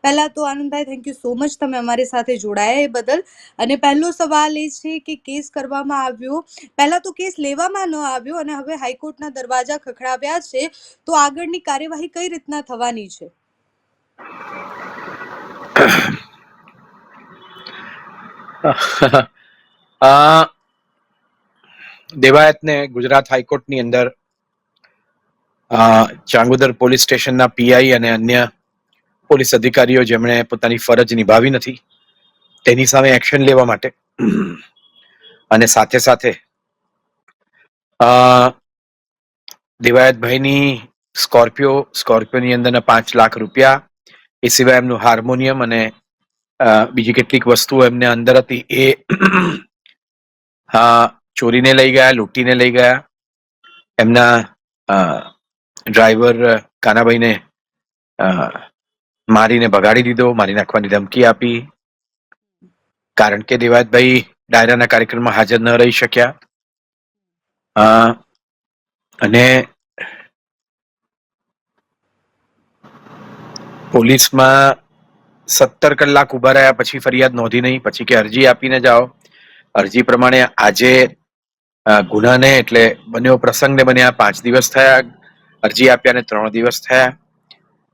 પહેલા તો Anandbhai, thank you so much તમે અમારી સાથે જોડાયા એ બદલ. અને પહેલો સવાલ એ છે કે કેસ કરવામાં આવ્યો, પહેલા તો કેસ લેવામાં ન આવ્યો અને હવે હાઈકોર્ટના દરવાજા ખખડાવ્યા છે, તો આગળની કાર્યવાહી કઈ રીતના થવાની છે? દેવાયતને ગુજરાત હાઈકોર્ટની અંદર ચાંગોદર પોલીસ સ્ટેશનના પીઆઈ અને અન્ય પોલીસ અધિકારીઓ જેમણે પોતાની ફરજ નિભાવી નથી તેની સામે એક્શન લેવા માટે અને સાથે સાથે દેવાયતભાઈની સ્કોર્પિયોની અંદરના 5 લાખ રૂપિયા, એ સિવાય એમનું હાર્મોનિયમ અને બીજી કેટલીક વસ્તુઓ એમને અંદર હતી એ ચોરીને લઈ ગયા, લૂંટીને લઈ ગયા. એમના ડ્રાઈવર કાનાભાઈને મારીને ભગાડી દીધો, મારી નાખવાની ધમકી આપી, કારણ કે દેવાયતભાઈ ડાયરાના કાર્યક્રમમાં હાજર ન રહી શક્યા. અને પોલીસમાં 17 કલાક ઉભા રહ્યા પછી ફરિયાદ નોંધી નહીં, પછી કે અરજી આપીને જાઓ. અરજી પ્રમાણે આજે ગુનાને એટલે બન્યો પ્રસંગને બન્યા 5 દિવસ થયા, અરજી આપ્યાને 3 દિવસ થયા.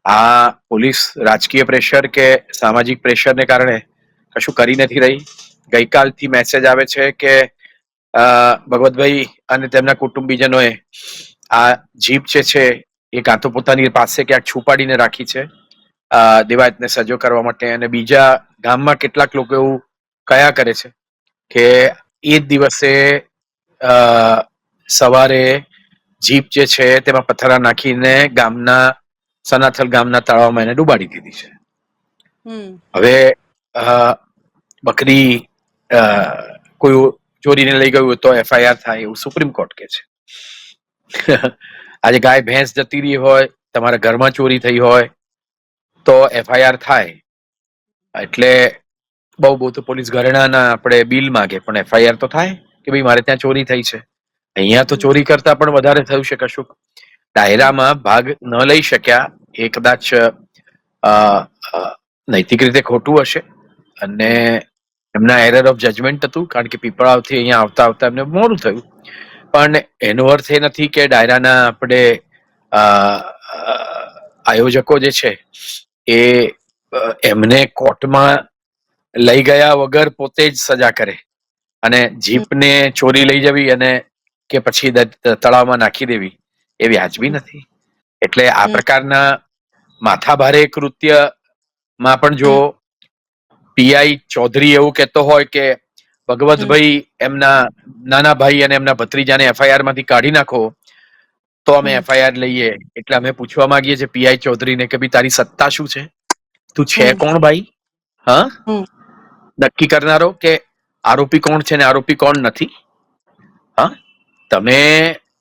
આ પોલીસ રાજકીય પ્રેશર કે સામાજિક પ્રેશરને કારણે કશું કરી નથી રહી. ગઈકાલથી મેસેજ આવે છે કે ભગવતભાઈ અને તેમના કુટુંબીજનોએ આ જીપ જે છે એ કાં તો પોતાની પાસે ક્યાંક છુપાડીને રાખી છે દેવાયતને સજો કરવા માટે, અને બીજા ગામમાં કેટલાક લોકો એવું કયા કરે છે કે એ જ દિવસે સવારે જીપ જે છે તેમાં પથ્થરા નાખીને સનાથલ ગામના તળાવમાં એને ડૂબાડી દીધી છે. હવે બકરી કોઈ ચોરીને લઈ ગયું તો એફઆઈઆર થાય એવું સુપ્રીમ કોર્ટ કે છે. આજે ગાય ભેંસ જતી રહી હોય, તમારા ઘરમાં ચોરી થઈ હોય તો એફઆઈઆર થાય. એટલે બહુ તો પોલીસ ઘરેણાના આપણે બિલ માગે, પણ એફઆઈઆર તો થાય કે ભાઈ મારે ત્યાં ચોરી થઈ છે. અહીંયા તો ચોરી કરતા પણ વધારે થયું છે કશુંક. ડાયરામાં ભાગ ન લઈ શક્યા એ કદાચ નૈતિક રીતે ખોટું હશે અને એમના એરર ઓફ જજમેન્ટ હતું, કારણ કે પીપળાવથી અહીંયા આવતા આવતા એમને મોડું થયું. પણ એનો અર્થ એ નથી કે ડાયરાના આપણે આયોજકો જે છે એ એમને કોર્ટમાં લઈ ગયા વગર પોતે જ સજા કરે અને જીપને ચોરી લઈ જવી અને કે પછી તળાવમાં નાખી દેવી એ વ્યાજબી નથી. એટલે આ પ્રકારના માથાભારે કૃત્યમાં પણ જો પીઆઈ ચૌધરી એવું કહેતો હોય કે ભગવતભાઈ એમના નાના ભાઈ અને એમના ભત્રીજાને એફઆઈઆર માંથી કાઢી નાખો તો અમે એફઆઈઆર લઈએ, એટલે અમે પૂછવા માંગીએ છીએ પીઆઈ ચૌધરીને કે ભાઈ તારી સત્તા શું છે? તું છે કોણ ભાઈ? હા, નક્કી કરનારો કે આરોપી કોણ છે ને આરોપી કોણ નથી? હા, તમે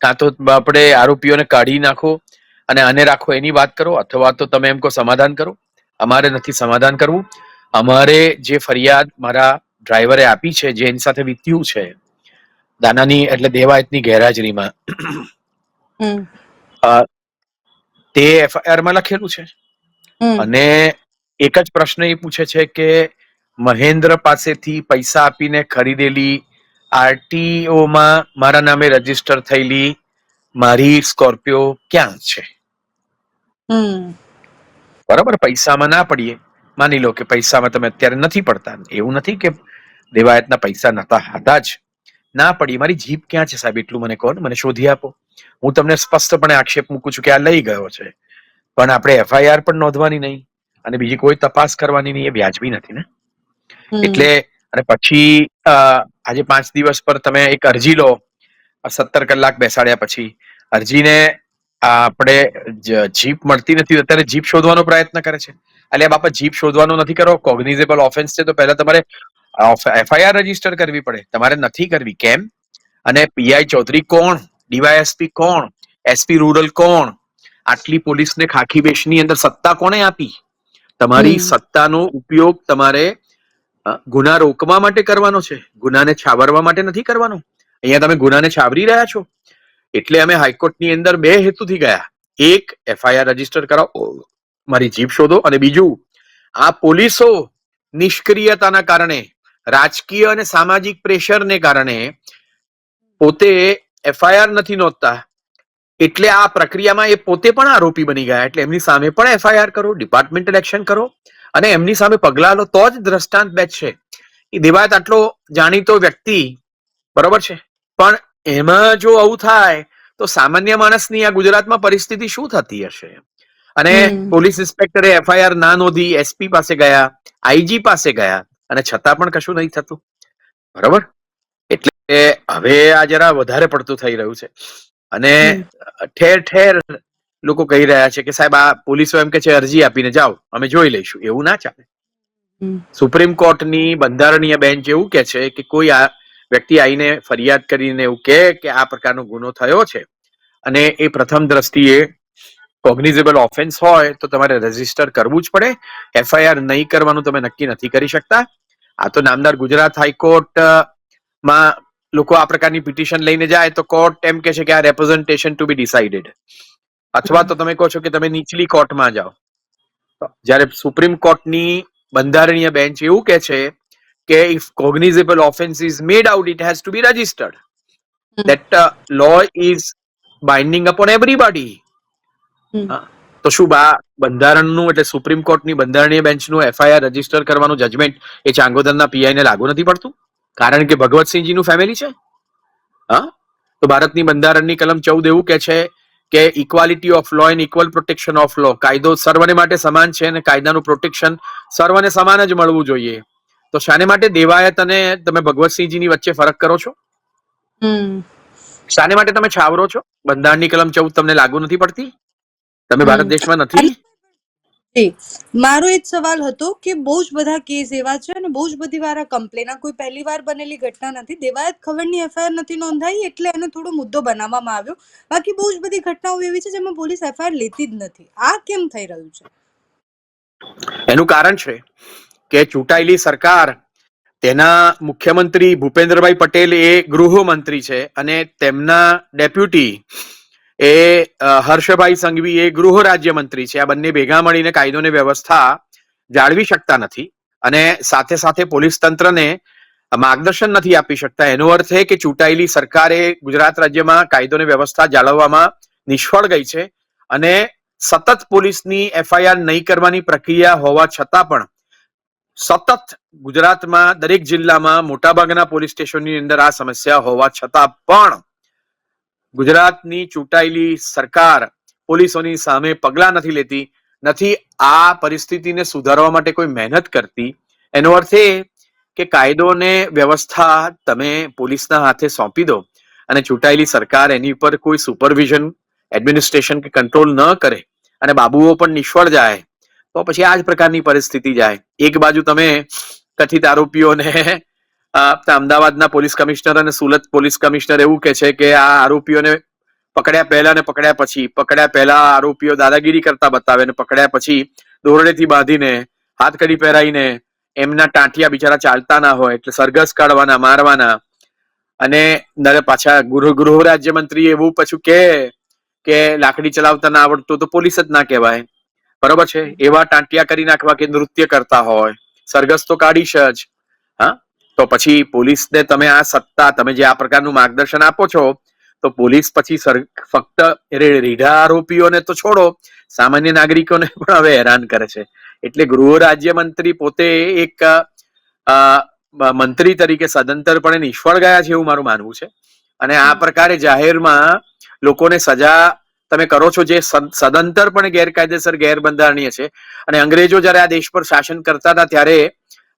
કાં તો આપણે આરોપીઓને કાઢી નાખો અને આને રાખો એની વાત કરો, અથવા તો તમે એમ કહો સમાધાન કરો. અમારે નથી સમાધાન કરવું. અમારે જે ફરિયાદ મારા ડ્રાઈવરે આપી છે, જે એની સાથે વીત્યું છે દાનાની એટલે દેવાયતની ગેરહાજરીમાં, તે એફઆઈઆર માં લખેલું છે. અને એક જ પ્રશ્ન એ પૂછે છે કે મહેન્દ્ર પાસેથી પૈસા આપીને ખરીદેલી આરટીઓમાં મારા નામે રજીસ્ટર થયેલી મારી સ્કોર્પિયો ક્યાં છે? બરાબર, પૈસામાં ના પડીએ, માની લો કે પૈસામાં તમે અત્યારે નથી પડતા, એવું નથી કે દેવાયતના પૈસા નતા હતા જ, ના પડી, મારી જીપ ક્યાં છે સાહેબ એટલું મને કહો ને, મને શોધી આપો. હું તમને સ્પષ્ટપણે આક્ષેપ મૂકું છું કે આ લઈ ગયો છે, પણ આપણે એફઆઈઆર પણ નોંધવાની નહીં અને બીજી કોઈ તપાસ કરવાની નહીં, એ વ્યાજબી નથી ને. એટલે અને પછી આજે 5 દિવસ પર તમે એક અરજી લો, 17 કલાક બેસાડ્યા પછી અરજીને આપણે જીપ મળતી નથી, અત્યારે જીપ શોધવાનો પ્રયત્ન કરે છે. એટલે બાપા જીપ શોધવાનો નથી કરવો, કોગ્નિઝેબલ ઓફેન્સ છે તો પહેલા તમારે એફઆઈઆર રજીસ્ટર કરવી પડે, તમારે નથી કરવી. કેમ? અને પીઆઈ ચૌધરી કોણ? ડીવાયએસપી કોણ? એસપી રૂરલ કોણ? આટલી પોલીસને ખાખી વેશની અંદર સત્તા કોણે આપી? તમારી સત્તાનો ઉપયોગ તમારે ગુના રોકવા માટે કરવાનો છે, ગુનાને છાવરવા માટે નથી કરવાનો. અહીંયા તમે ગુનાને છાવરી રહ્યા છો. એટલે અમે હાઈકોર્ટની અંદર 2 હેતુથી ગયા. એક, એફઆઈઆર રજીસ્ટર કરાવો, મારી જીપ શોધો, અને બીજું આ પોલીસો નિષ્ક્રિયતાના કારણે, રાજકીય અને સામાજિક પ્રેશરને કારણે પોતે એફઆઈઆર નથી નોંધતા, એટલે આ પ્રક્રિયામાં એ પોતે પણ આરોપી બની ગયા. એટલે એમની સામે પણ એફઆઈઆર કરો, ડિપાર્ટમેન્ટલ એક્શન કરો અને એમની સામે પગલા લો, તો જ દ્રષ્ટાંત બેસશે. એ દેવાયત આટલો જાણીતો વ્યક્તિ, બરોબર છે, પણ એમાં જો આવું થાય તો સામાન્ય માણસની આ ગુજરાતમાં પરિસ્થિતિ શું થતી હશે? અને પોલીસ ઇન્સ્પેક્ટરે એફઆઈઆર ના નોંધી, એસપી પાસે ગયા, આઈજી પાસે ગયા, અને છતાં પણ કશું નહીં થતું. બરોબર, એટલે હવે આ જરા વધારે પડતું થઈ રહ્યું છે. અને ઠેર ઠેર લોકો કહી રહ્યા છે કે સાહેબ, આ પોલીસો એમ કે છે અરજી આપીને જાઓ, અમે જોઈ લઈશું. એવું ના ચાલે. સુપ્રીમ કોર્ટની બંધારણીય બેન્ચ એવું કે છે કે કોઈ આ વ્યક્તિ આવીને ફરિયાદ કરીને એવું કે આ પ્રકારનો ગુનો થયો છે અને એ પ્રથમ દ્રષ્ટિએ કોગ્નિઝેબલ ઓફેન્સ હોય તો તમારે રજીસ્ટર કરવું જ પડે. એફઆઈઆર નહીં કરવાનું તમે નક્કી નથી કરી શકતા. આ તો નામદાર ગુજરાત હાઈકોર્ટ માં લોકો આ પ્રકારની પિટિશન લઈને જાય તો કોર્ટ એમ કે છે કે આ રેપ્રેઝન્ટેશન ટુ બી ડિસાઇડેડ, અથવા તો તમે કહો છો કે તમે નીચલી કોર્ટમાં જાઓ. જ્યારે સુપ્રીમ કોર્ટની બંધારણીય બેન્ચ એવું કે છે કે if cognizable offense is made out, it has to be registered. That law is binding upon everybody. તો શું બંધારણનું, એટલે સુપ્રીમ કોર્ટની બંધારણીય બેન્ચનું એફઆઈઆર રજીસ્ટર કરવાનું જજમેન્ટ એ ચાંગોદરના પીઆઈ ને લાગુ નથી પડતું કારણ કે ભગવતસિંહજીનું ફેમિલી છે? હા, તો ભારતની બંધારણની કલમ 14 એવું કે છે કે equality of law and equal protection of law. કાયદો સર્વને માટે સમાન છે અને કાયદાનું પ્રોટેક્શન સર્વને સમાન જ મળવું જોઈએ. તો શાને માટે દેવાયત અને તમે ભગવતસિંહજીની વચ્ચે ફરક કરો છો? શાને માટે તમે છાવરો છો? બંધારણની કલમ 14 તમને લાગુ નથી પડતી? તમે ભારત દેશમાં નથી? મારો એક સવાલ હતો કે બહુ જ બધા કેસ એવા છે અને બહુ જ બધી વાર આ કમ્પ્લેન, કોઈ પહેલી વાર બનેલી ઘટના નથી. દેવાયત ખબરની એફઆઈઆર નથી નોંધાઈ એટલે એને થોડો મુદ્દો બનાવવામાં આવ્યો. બાકી બહુ જ બધી ઘટનાઓ એવી છે જેમાં પોલીસ એફઆઈઆર લેતી જ નથી. આ કેમ થઈ રહ્યું છે? એનું કારણ છે કે ચૂંટાયેલી સરકાર, તેના મુખ્યમંત્રી ભૂપેન્દ્રભાઈ પટેલ એ ગૃહમંત્રી છે અને તેમના ડેપ્યુટી એ હર્ષભાઈ સંઘવી એ ગૃહ રાજ્યમંત્રી છે. આ બંને ભેગા મળીને કાયદો ને વ્યવસ્થા જાળવી શકતા નથી અને સાથે સાથે પોલીસ તંત્રને માર્ગદર્શન નથી આપી શકતા. એનો અર્થ એ કે ચૂંટાયેલી સરકારે ગુજરાત રાજ્યમાં કાયદો ને વ્યવસ્થા જાળવવામાં નિષ્ફળ ગઈ છે અને સતત પોલીસની એફઆઈઆર નહીં કરવાની પ્રક્રિયા હોવા છતાં પણ સતત ગુજરાતમાં દરેક જિલ્લામાં મોટાભાગના પોલીસ સ્ટેશનની અંદર આ સમસ્યા હોવા છતાં પણ ગુજરાતની ચૂંટાયેલી સરકાર પોલીસોની સામે પગલા નથી લેતી, નથી આ પરિસ્થિતિને સુધારવા માટે કોઈ મહેનત કરતી. એનો અર્થ એ કે કાયદો ને વ્યવસ્થા તમે પોલીસના હાથે સોંપી દો અને ચૂંટાયેલી સરકાર એની પર કોઈ સુપરવિઝન, એડમિનિસ્ટ્રેશન કે કંટ્રોલ ન કરે અને બાબુઓ પણ નિષ્ફળ જાય તો પછી આ જ પ્રકારની પરિસ્થિતિ જાય. એક બાજુ તમે કથિત આરોપીઓને અમદાવાદના પોલીસ કમિશનર અને સુરત પોલીસ કમિશનર એવું કે છે કે આ આરોપીઓને પકડ્યા પહેલા ને પકડ્યા પછી, પકડ્યા પહેલા આરોપીઓ દાદાગીરી કરતા બતાવે ને પકડ્યા પછી દોરડેથી બાંધીને હાથકડી પહેરાઈને એમના ટાંટિયા બિચારા ચાલતા ના હોય એટલે સરઘસ કાઢવાના, મારવાના. અને પાછા ગૃહ રાજ્યમંત્રી એવું પાછું કે લાકડી ચલાવતા ના આવડતું તો પોલીસ જ ના કહેવાય. બરોબર છે, એવા ટાંટિયા કરી નાખવા કે નૃત્ય કરતા હોય, સરઘસ તો કાઢીશ જ. હા, તો પછી પોલીસને તમે આ સત્તા, તમે જે આ પ્રકારનું માર્ગદર્શન આપો છો તો પોલીસ પછી ફક્ત રીઢા આરોપીઓને તો છોડો, સામાન્ય નાગરિકોને પણ હવે હેરાન કરે છે. એટલે ગૃહ રાજ્યમંત્રી પોતે એક મંત્રી તરીકે સદંતરપણે નિષ્ફળ ગયા છે એવું મારું માનવું છે. અને આ પ્રકારે જાહેરમાં લોકોને સજા તમે કરો છો જે સદંતરપણે ગેરકાયદેસર, ગેરબંધારણીય છે. અને અંગ્રેજો જયારે આ દેશ પર શાસન કરતા હતા ત્યારે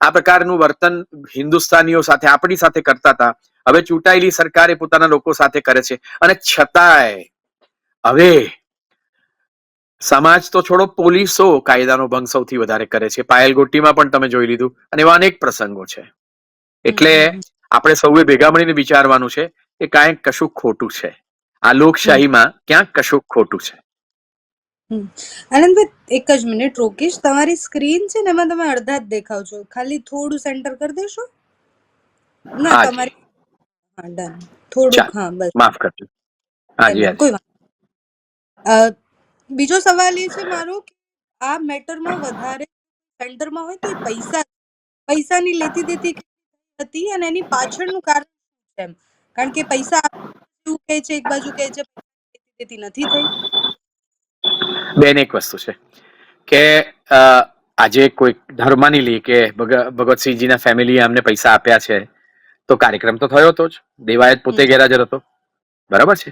આ પ્રકારનું વર્તન હિન્દુસ્તાનીઓ સાથે, આપણી સાથે કરતા હતા. હવે ચૂંટાયેલી સરકારે પોતાના લોકો સાથે કરે છે અને છતાંય હવે સમાજ તો છોડો, પોલીસો કાયદાનો ભંગ સૌથી વધારે કરે છે. પાયલગોટીમાં પણ તમે જોઈ લીધું અને એવા અનેક પ્રસંગો છે. એટલે આપણે સૌએ ભેગા મળીને વિચારવાનું છે કે કાંઈક કશું ખોટું છે આ લોકશાહીમાં, ક્યાંક કશું ખોટું છે. આનંદભાઈ, એક જ મિનિટ રોકીશ. તમારી સ્ક્રીન છે ને એમાં તમે અડધા જ દેખાવ છો, ખાલી થોડું સેન્ટર કરી દેશો? ના, તમારી હા, ડન. થોડુંક, હા, બસ. માફ કરજો. હાજી, કોઈ વાત. બીજો સવાલ એ છે મારો કે આ મેટરમાં વધારે સેન્ટરમાં હોય તો એ પૈસાની લેતી દેતી હતી અને એની પાછળનું કારણ શું છે એમ? કારણ કે પૈસા એવું કહે છે, એક બાજુ કહે છે લેતી દેતી નથી થઈ. બેન એક વસ્તુ છે કે આજે કોઈ ધર્માની લે કે ભગવતસિંહજીના ફેમિલીએ અમને પૈસા આપ્યા છે તો કાર્યક્રમ તો થયો હતો જ. દેવાયત પોતે ગેરહાજર હતો, બરાબર છે.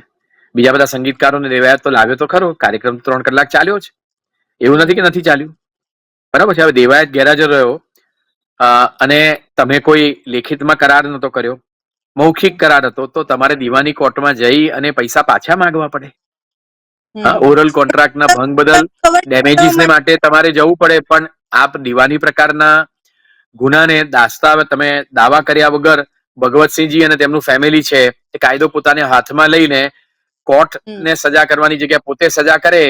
બીજા બધા સંગીતકારોને દેવાયત તો લાવ્યો તો ખરો, કાર્યક્રમ 3 કલાક ચાલ્યો છે, એવું નથી કે નથી ચાલ્યું, બરાબર છે. હવે દેવાયત ગેરહાજર રહ્યો અને તમે કોઈ લેખિતમાં કરાર નતો કર્યો, મૌખિક કરાર હતો, તો તમારે દીવાની કોર્ટમાં જઈ અને પૈસા પાછા માંગવા પડે. ઓરલ કોન્ટ્રાક્ટના ભંગ બદલ ડેમેજીસને માટે તમારે જવું પડે, પણ આપ દીવાની પ્રકારના ગુનાને દાસ્તા તમે દાવા કર્યા વગર ભગવતસિંહજી અને તેમનું ફેમિલી છે એ કાયદો પોતાને હાથમાં લઈને કોર્ટને સજા કરવાની જગ્યાએ પોતે સજા કરે,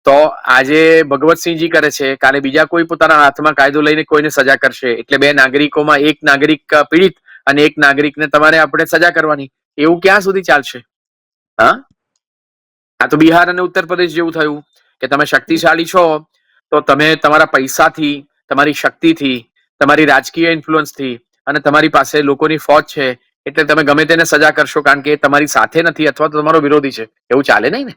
તો આજે ભગવતસિંહજી કરે છે, કાલે બીજા કોઈ પોતાના હાથમાં કાયદો લઈને કોઈને સજા કરશે, એટલે બે નાગરિકોમાં એક નાગરિક પીડિત અને એક નાગરિકને તમારે આપણે સજા કરવાની. એવું ક્યાં સુધી ચાલશે? હા, આ તો બિહાર અને ઉત્તર પ્રદેશ જેવું થયું કે તમે શક્તિશાળી છો તો તમે તમારા પૈસાથી, તમારી શક્તિથી, તમારી રાજકીય ઇન્ફ્લુઅન્સથી અને તમારી પાસે લોકોની ફોજ છે એટલે તમે ગમે તેને સજા કરશો કારણ કે તમારી સાથે નથી અથવા તો તમારો વિરોધી છે. એવું ચાલે નહીં ને.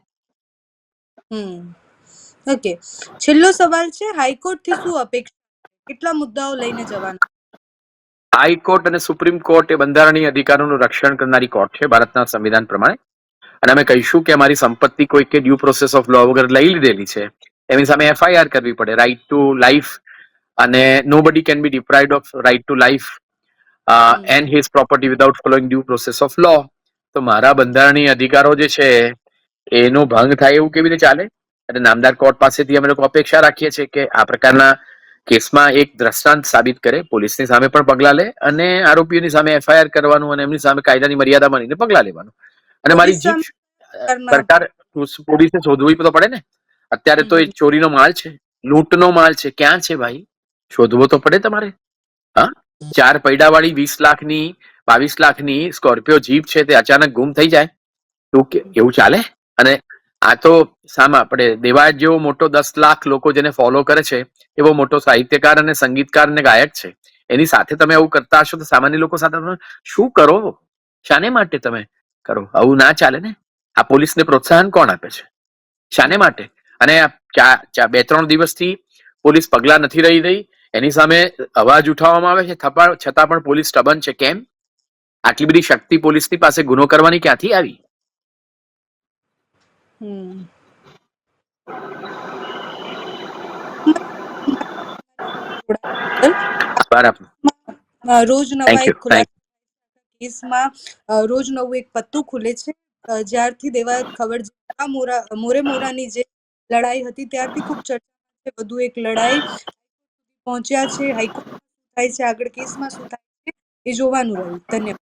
ઓકે, છેલ્લો સવાલ છે, હાઈકોર્ટ થી શું અપેક્ષા, કેટલા મુદ્દાઓ લઈને જવાના? હાઈકોર્ટ અને સુપ્રીમ કોર્ટ એ બંધારણીય અધિકારોનું રક્ષણ કરનારી કોર્ટ છે ભારતના સંવિધાન પ્રમાણે, અને અમે કહીશું કે અમારી સંપત્તિ કોઈ કે ડ્યુ પ્રોસેસ ઓફ લો વગર લઈ લીધેલી છે એની સામે એફઆઈઆર કરવી પડે. રાઇટ ટુ લાઈફ અને nobody can be deprived of right to life and his property without following due process of law. તો મારા બંધારણીય અધિકારો જે છે એનો ભંગ થાય એવું કેવી રીતે ચાલે? અને નામદાર કોર્ટ પાસેથી અમે લોકો અપેક્ષા રાખીએ છીએ કે આ પ્રકારના કેસમાં એક દ્રષ્ટાંત સાબિત કરે, પોલીસની સામે પણ પગલા લે અને આરોપીઓની સામે એફઆઈઆર કરવાનું અને એમની સામે કાયદાની મર્યાદા માનીને પગલા લેવાનું. અને મારી જીત સરકાર પોલીસને શોધવી તો પડે ને. અત્યારે તો એ ચોરીનો માલ છે, લૂંટનો માલ છે, ક્યાં છે ભાઈ? શોધવો તો પડે તમારે. હા, 4 પૈડા વાળી 20 લાખની 22 લાખની સ્કોર્પિયો જીપ છે તે અચાનક ગુમ થઈ જાય એવું ચાલે? અને આ તો સામા આપણે દેવાયત જેવો મોટો 10 લાખ લોકો જેને ફોલો કરે છે એવો મોટો સાહિત્યકાર અને સંગીતકાર અને ગાયક છે, એની સાથે તમે આવું કરતા હશો તો સામાન્ય લોકો સાથે તમે શું કરો? શાને માટે તમે કરો? આવું ના ચાલે ને. આ પોલીસને પ્રોત્સાહન કોણ આપે છે? શાને માટે? અને 2-3 દિવસથી પોલીસ પગલા નથી રહી એની સામે અવાજ ઉઠાવવામાં આવે છે છતાં પણ પોલીસ સ્ટબન છે. કેમ? આટલી બધી શક્તિ પોલીસની પાસે ગુનો કરવાની ક્યાંથી આવી? રોજ નવા એક કેસમાં રોજ નવું એક પત્તું ખુલે છે. જ્યારથી દેવાયત ખબર મોરેની જે લડાઈ હતી ત્યારથી ખૂબ ચર્ચા છે. વધુ એક લડાઈ પહોંચ્યા છે, હાઈકોર્ટ થાય છે, આગળ કેસમાં શું થાય છે એ જોવાનું રહ્યું. ધન્યવાદ.